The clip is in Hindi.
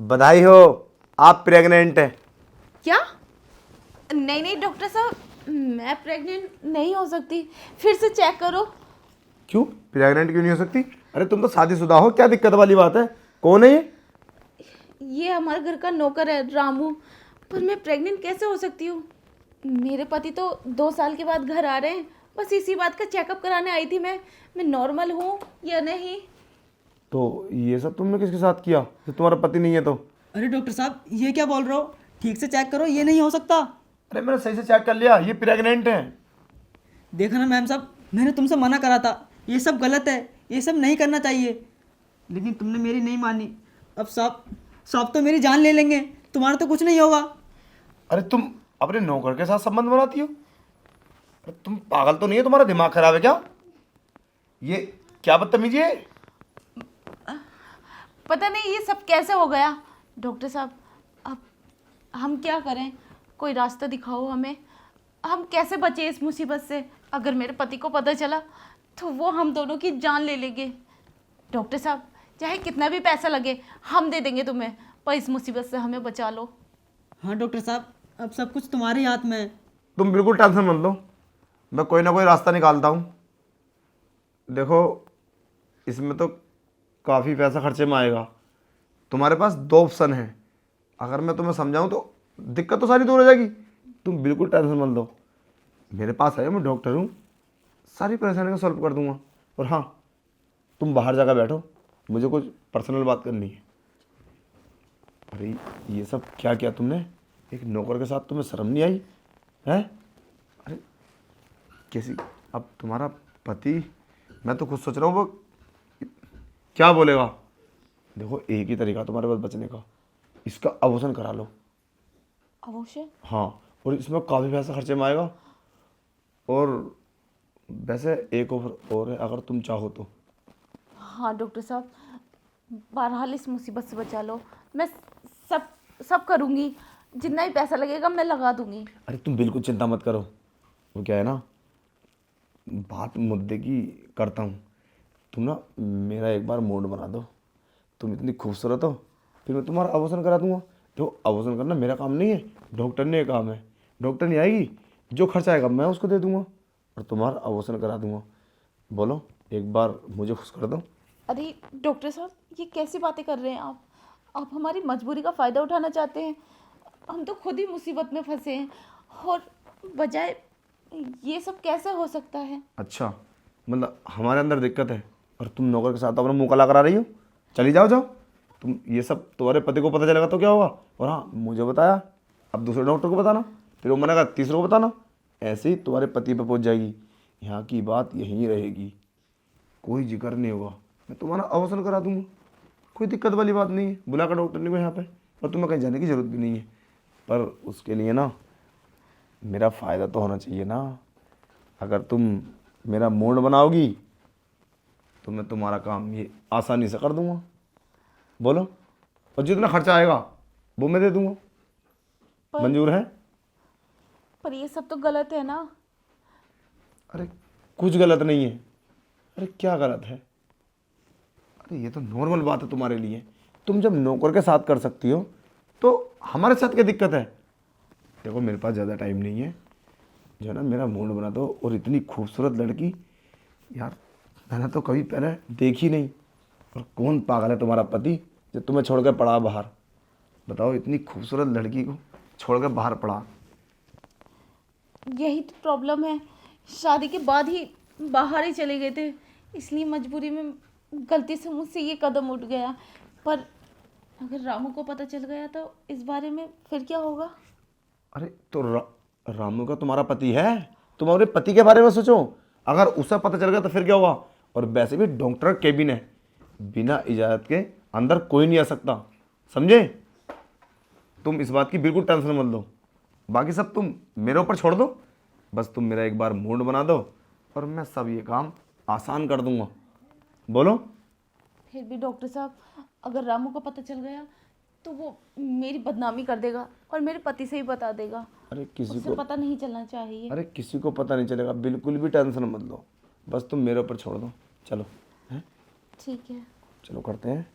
बधाई हो, आप प्रेग्नेंट हैं। क्या? नहीं नहीं डॉक्टर साहब, मैं प्रेग्नेंट नहीं हो सकती। फिर से चेक करो। क्यों प्रेग्नेंट क्यों नहीं हो सकती? अरे तुम तो शादीशुदा हो, क्या दिक्कत वाली बात है? कौन है ये हमारे घर का नौकर है रामू। पर मैं प्रेग्नेंट कैसे हो सकती हूँ? मेरे पति तो 2 साल के बाद घर आ रहे हैं। बस इसी बात का चेकअप कराने आई थी मैं नॉर्मल हूँ या नहीं। तो ये सब तुमने किसके साथ किया जब तुम्हारा पति नहीं है तो? अरे डॉक्टर साहब, ये क्या बोल रहे हो? ठीक से चेक करो, ये नहीं हो सकता। अरे मैंने सही से चेक कर लिया, ये प्रेग्नेंट है। देखा ना मैम साहब, मैंने तुमसे मना करा था, ये सब गलत है, ये सब नहीं करना चाहिए, लेकिन तुमने मेरी नहीं मानी। अब साहब साहब तो मेरी जान ले लेंगे, तुम्हारा तो कुछ नहीं होगा। अरे तुम अपने नौकर के साथ संबंध बनाती हो? अरे तुम पागल तो नहीं है? तुम्हारा दिमाग खराब है क्या? ये क्या बदतमीजी है? पता नहीं ये सब कैसे हो गया। डॉक्टर साहब, अब हम क्या करें? कोई रास्ता दिखाओ हमें। हम कैसे बचे इस मुसीबत से? अगर मेरे पति को पता चला तो वो हम दोनों की जान ले लेंगे। डॉक्टर साहब, चाहे कितना भी पैसा लगे हम दे देंगे तुम्हें, पर इस मुसीबत से हमें बचा लो। हाँ डॉक्टर साहब, अब सब कुछ तुम्हारे हाथ में है। तुम बिल्कुल टेंशन मत लो, मैं कोई ना कोई रास्ता निकालता हूँ। देखो, इसमें तो काफ़ी पैसा खर्चे में आएगा। तुम्हारे पास 2 ऑप्शन हैं। अगर मैं तुम्हें समझाऊँ तो दिक्कत तो सारी दूर हो जाएगी। तुम बिल्कुल टेंशन मत लो, मेरे पास है, मैं डॉक्टर हूँ, सारी परेशानी को सॉल्व कर दूंगा। और हाँ, तुम बाहर जाकर बैठो, मुझे कुछ पर्सनल बात करनी है। अरे ये सब क्या किया तुमने? एक नौकर के साथ तुम्हें शर्म नहीं आई है? अरे कैसी, अब तुम्हारा पति, मैं तो खुद सोच रहा हूँ वो क्या बोलेगा। देखो, एक ही तरीका तुम्हारे पास बचने का, इसका अबॉर्शन करा लो। अवश्य। हाँ, और इसमें काफ़ी पैसा खर्चे में आएगा। और वैसे एक ऑफर और है, अगर तुम चाहो तो। हाँ डॉक्टर साहब, बहरहाल इस मुसीबत से बचा लो। मैं सब सब करूँगी, जितना भी पैसा लगेगा मैं लगा दूँगी। अरे तुम बिल्कुल चिंता मत करो। वो क्या है ना, बात मुद्दे की करता हूँ। तुम ना मेरा एक बार मूड बना दो, तुम इतनी खूबसूरत हो, फिर मैं तुम्हारा अबॉर्शन करा दूंगा। तो अबॉर्शन करना मेरा काम नहीं है, डॉक्टर ने काम है। डॉक्टर नहीं आएगी, जो खर्चा आएगा मैं उसको दे दूंगा और तुम्हारा अबॉर्शन करा दूंगा। बोलो, एक बार मुझे खुश कर दो। अरे डॉक्टर साहब, ये कैसी बातें कर रहे हैं आप हमारी मजबूरी का फ़ायदा उठाना चाहते हैं। हम तो खुद ही मुसीबत में फंसे हैं, और बजाय ये सब कैसे हो सकता है? अच्छा, मतलब हमारे अंदर दिक्कत है और तुम नौकर के साथ अपना मुँह काला करा रही हो? चली जाओ जाओ। तुम ये सब तुम्हारे पति को पता चलेगा तो क्या होगा? और हाँ, मुझे बताया, अब दूसरे डॉक्टर को बताना, फिर वो मना कर तीसरे को बताना, ऐसे ही तुम्हारे पति पे पहुंच जाएगी। यहाँ की बात यहीं रहेगी, कोई जिक्र नहीं होगा। मैं तुम्हारा अवसर करा दूंगा, कोई दिक्कत वाली बात नहीं है। बुला कर डॉक्टर ने को यहाँ पे, और तुम्हें कहीं जाने की ज़रूरत भी नहीं है। पर उसके लिए ना मेरा फ़ायदा तो होना चाहिए ना। अगर तुम मेरा मूड बनाओगी तो मैं तुम्हारा काम ये आसानी से कर दूंगा। बोलो, और जितना खर्चा आएगा वो मैं दे दूंगा। पर मंजूर है? पर ये सब तो गलत है ना? अरे कुछ गलत नहीं है। अरे क्या गलत है? अरे ये तो नॉर्मल बात है तुम्हारे लिए। तुम जब नौकर के साथ कर सकती हो तो हमारे साथ क्या दिक्कत है? देखो, मेरे पास ज़्यादा टाइम नहीं है, जो है ना मेरा मूड बना दो। और इतनी खूबसूरत लड़की यार मैंने तो कभी पहले देखी नहीं। और कौन पागल है तुम्हारा पति जो तुम्हें छोड़ कर पड़ा बाहर? बताओ, इतनी खूबसूरत लड़की को छोड़ कर बाहर पड़ा। यही तो प्रॉब्लम है, शादी के बाद ही बाहर ही चले गए थे, इसलिए मजबूरी में गलती से मुझसे ये कदम उठ गया। पर अगर रामू को पता चल गया तो इस बारे में फिर क्या होगा? अरे तो रामू का तुम्हारा पति है, तुम अपने पति के बारे में सोचो। अगर उसे पता चल गया तो फिर क्या होगा? और वैसे भी डॉक्टर केबिन है, बिना इजाज़त के अंदर कोई नहीं आ सकता, समझे? तुम इस बात की बिल्कुल टेंशन मत लो, बाकी सब तुम मेरे ऊपर छोड़ दो। बस तुम मेरा एक बार मूड बना दो और मैं सब ये काम आसान कर दूंगा। बोलो। फिर भी डॉक्टर साहब, अगर रामू को पता चल गया तो वो मेरी बदनामी कर देगा और मेरे पति से ही बता देगा। अरे किसी उसे को पता नहीं चलना चाहिए। अरे किसी को पता नहीं चलेगा, बिल्कुल भी टेंशन मत लो। बस तुम मेरे ऊपर छोड़ दो। चलो हैं, ठीक है। चलो करते हैं।